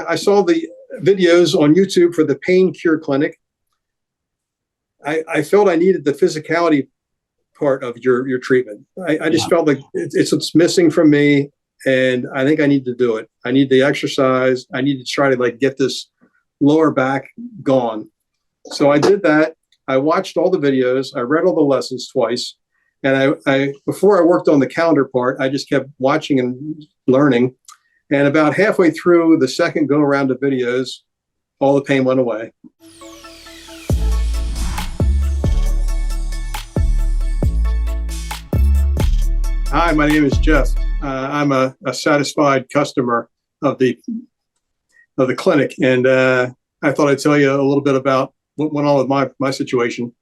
I saw the videos on YouTube for the pain cure clinic. I felt I needed the physicality part of your treatment. I just felt like it's what's missing from me, and I think I need to do it. I need the exercise. I need to try to like get this lower back gone. So I did that. I watched all the videos. I read all the lessons twice. And I before I worked on the calendar part, I just kept watching and learning. And about halfway through the second go around of videos, all the pain went away. Hi, my name is Jeff. I'm a satisfied customer of the clinic, and I thought I'd tell you a little bit about what went on with my situation.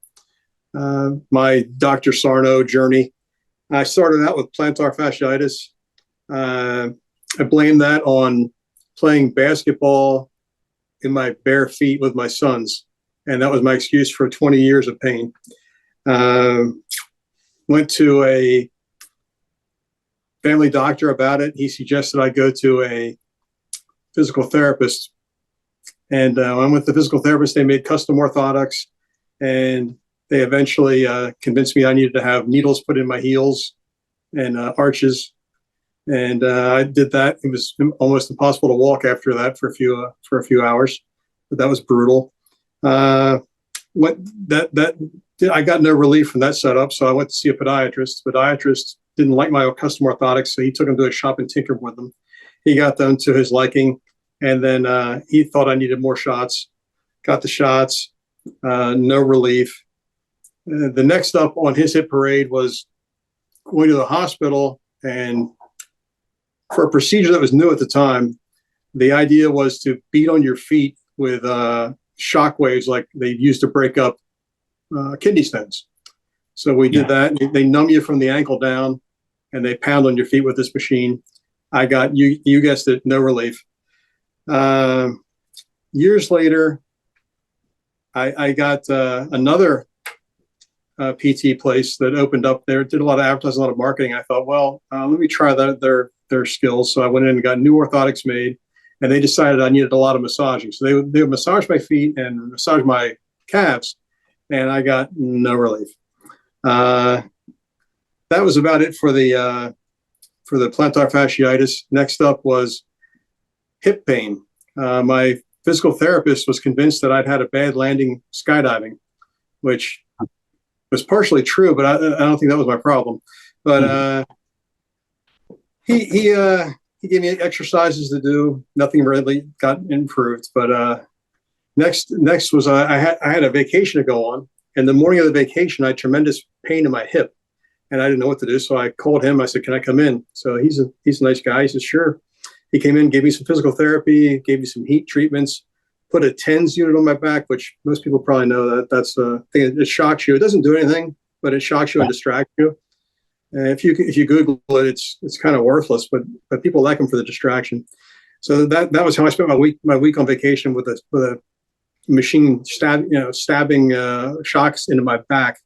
My Dr. Sarno journey. I started out with plantar fasciitis. I blame that on playing basketball in my bare feet with my sons, and that was my excuse for 20 years of pain. Went to a family doctor about it. He suggested I go to a physical therapist, and when I went to the physical therapist, they made custom orthotics, and they eventually convinced me I needed to have needles put in my heels and arches. And I did that. It was almost impossible to walk after that for a few hours, but that was brutal. I got no relief from that setup, so I went to see a podiatrist. The podiatrist didn't like my custom orthotics, so he took them to a shop and tinkered with them. He got them to his liking, and then he thought I needed more shots. Got the shots, no relief. The next up on his hit parade was going to the hospital, and for a procedure that was new at the time, the idea was to beat on your feet with shock waves like they used to break up kidney stones. So we did that. They numb you from the ankle down, and they pound on your feet with this machine. I got, you guessed it, no relief. Years later, I got another PT place that opened up there, did a lot of advertising, a lot of marketing. I thought, well, let me try their skills. So I went in and got new orthotics made, and they decided I needed a lot of massaging. So they would massage my feet and massage my calves, and I got no relief. That was about it for the plantar fasciitis. Next up was hip pain. My physical therapist was convinced that I'd had a bad landing skydiving, which was partially true, but I don't think that was my problem. But he gave me exercises to do. Nothing really got improved. But next was I had a vacation to go on, and the morning of the vacation, I had tremendous pain in my hip, and I didn't know what to do. So I called him. I said, "Can I come in?" So he's a nice guy. He said, "Sure." He came in, gave me some physical therapy, gave me some heat treatments, put a TENS unit on my back, which most people probably know that's a thing. It shocks you. It doesn't do anything, but it shocks you and distracts you. And if you Google it, it's kind of worthless, but people like them for the distraction. So that was how I spent my week on vacation with a machine stabbing shocks into my back.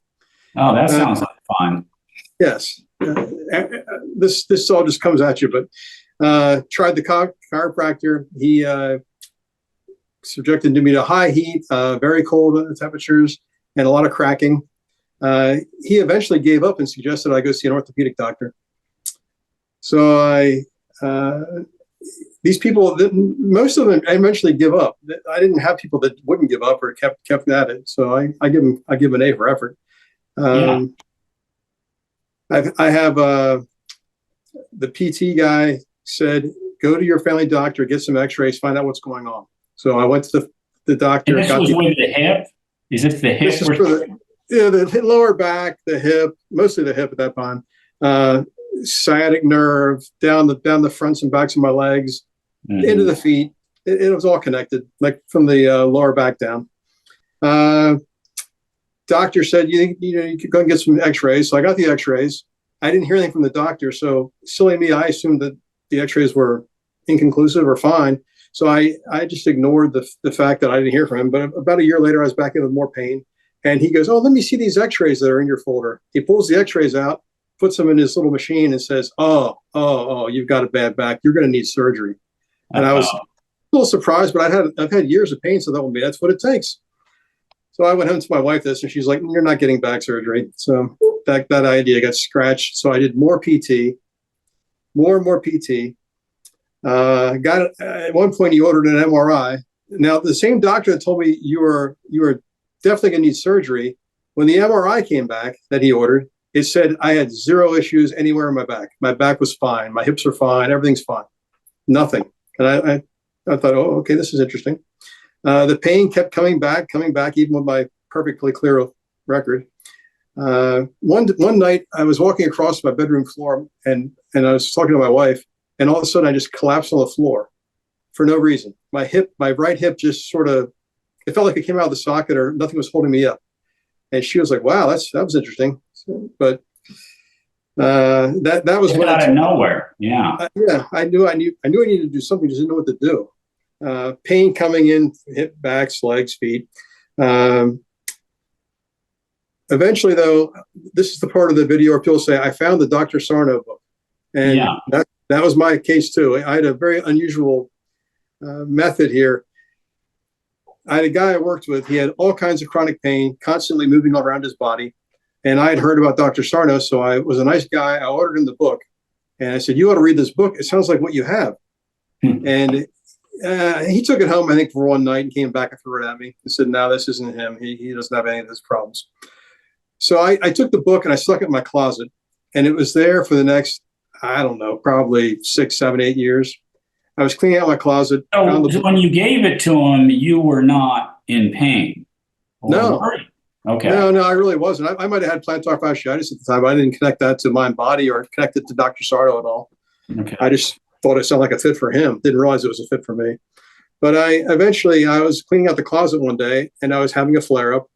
Oh, that sounds like fun. Yes, this all just comes at you. But tried the chiropractor. He subjected me to high heat, very cold temperatures, and a lot of cracking. He eventually gave up and suggested I go see an orthopedic doctor. So these people, most of them eventually give up. I didn't have people that wouldn't give up or kept at it. So I give an A for effort. I have the PT guy said, go to your family doctor, get some x-rays, find out what's going on. So I went to the doctor. And this was with the hip? Is this the hip? This is for the lower back, the hip, mostly the hip at that time. Sciatic nerve, down the fronts and backs of my legs, into the feet. It was all connected, like from the lower back down. Doctor said, you could go and get some x-rays. So I got the x-rays. I didn't hear anything from the doctor. So silly me, I assumed that the x-rays were inconclusive or fine. So I just ignored the fact that I didn't hear from him. But about a year later, I was back in with more pain. And he goes, oh, let me see these x-rays that are in your folder. He pulls the x-rays out, puts them in his little machine and says, oh, you've got a bad back. You're going to need surgery. And I was little surprised, but I've had years of pain, so that maybe that's what it takes. So I went home to my wife this, and she's like, "You're not getting back surgery." So that idea got scratched. So I did more PT, more and more PT. Got at one point he ordered an MRI. Now the same doctor that told me you were definitely gonna need surgery, when the MRI came back that he ordered, it said I had zero issues anywhere in my back. My back was fine, my hips are fine, everything's fine, nothing. And I thought, oh, okay, this is interesting. The pain kept coming back, even with my perfectly clear record. One night I was walking across my bedroom floor, and I was talking to my wife, and all of a sudden I just collapsed on the floor for no reason. My right hip just sort of, it felt like it came out of the socket, or nothing was holding me up. And she was like, "Wow, that was interesting." But that was when out of nowhere. Yeah. Yeah, I knew I needed to do something. Just didn't know what to do. Pain coming in, hip, backs, legs, feet. Eventually, though, this is the part of the video where people say, "I found the Dr. Sarno book," and yeah, that was my case too. I had a very unusual method here. I had a guy I worked with. He had all kinds of chronic pain, constantly moving around his body. And I had heard about Dr. Sarno, so I was a nice guy. I ordered him the book. And I said, "You ought to read this book. It sounds like what you have." And he took it home, I think, for one night and came back and threw it at me. He said, "No, this isn't him. He doesn't have any of those problems." So I took the book and I stuck it in my closet. And it was there for the next, I don't know, probably 6, 7, 8 years. I was cleaning out my closet. So when you gave it to him, you were not in pain? No. Okay. No, I really wasn't. I might have had plantar fasciitis at the time. I didn't connect that to my body or connect it to Dr. Sarno at all. Okay. I just thought it sounded like a fit for him. Didn't realize it was a fit for me. But I was cleaning out the closet one day, and I was having a flare-up,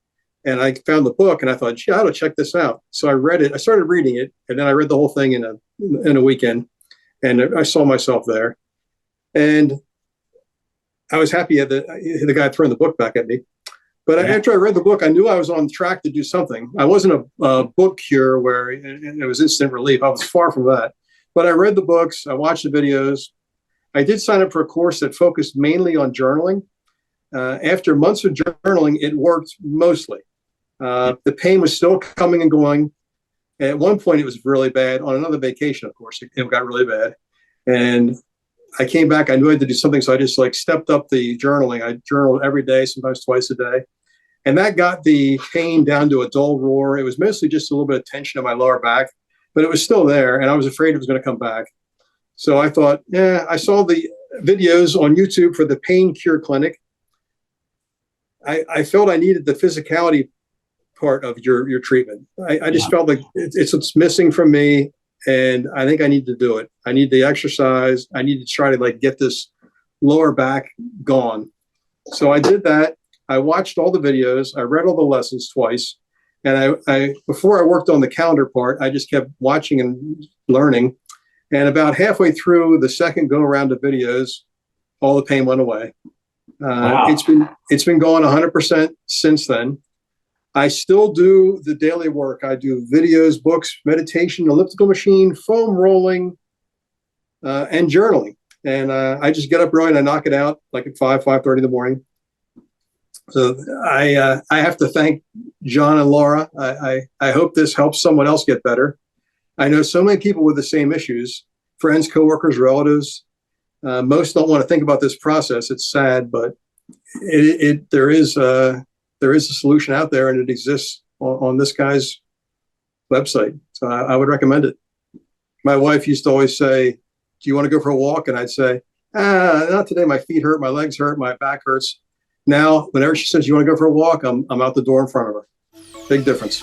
and I found the book, and I thought, "Gee, I ought to check this out." So I read it. I started reading it, and then I read the whole thing in a weekend, and I saw myself there. And I was happy that the guy throwing the book back at me. But after I read the book, I knew I was on track to do something. I wasn't a book cure where it was instant relief. I was far from that. But I read the books. I watched the videos. I did sign up for a course that focused mainly on journaling. After months of journaling, it worked mostly. The pain was still coming and going. At one point, it was really bad. On another vacation, of course, it got really bad. And I came back, I knew I had to do something. So I just stepped up the journaling. I journaled every day, sometimes twice a day. And that got the pain down to a dull roar. It was mostly just a little bit of tension in my lower back, but it was still there. And I was afraid it was going to come back. So I thought, I saw the videos on YouTube for the Pain Cure Clinic. I felt I needed the physicality part of your treatment. I just felt like it's what's missing from me. And I think I need to do it. I need the exercise. I need to try to get this lower back gone. So I did that. I watched all the videos. I read all the lessons twice. And I before I worked on the calendar part, I just kept watching and learning. And about halfway through the second go around of videos, all the pain went away. Wow. It's been going 100% since then. I still do the daily work. I do videos, books, meditation, elliptical machine, foam rolling, and journaling. And I just get up early and I knock it out like at 5:30 in the morning. So I have to thank John and Laura. I hope this helps someone else get better. I know so many people with the same issues, friends, coworkers, relatives. Most don't want to think about this process. It's sad, but there is a solution out there, and it exists on this guy's website. So I would recommend it. My wife used to always say, "Do you want to go for a walk?" And I'd say, "Not today. My feet hurt, my legs hurt, my back hurts." Now, whenever she says, "You want to go for a walk?" I'm out the door in front of her. Big difference.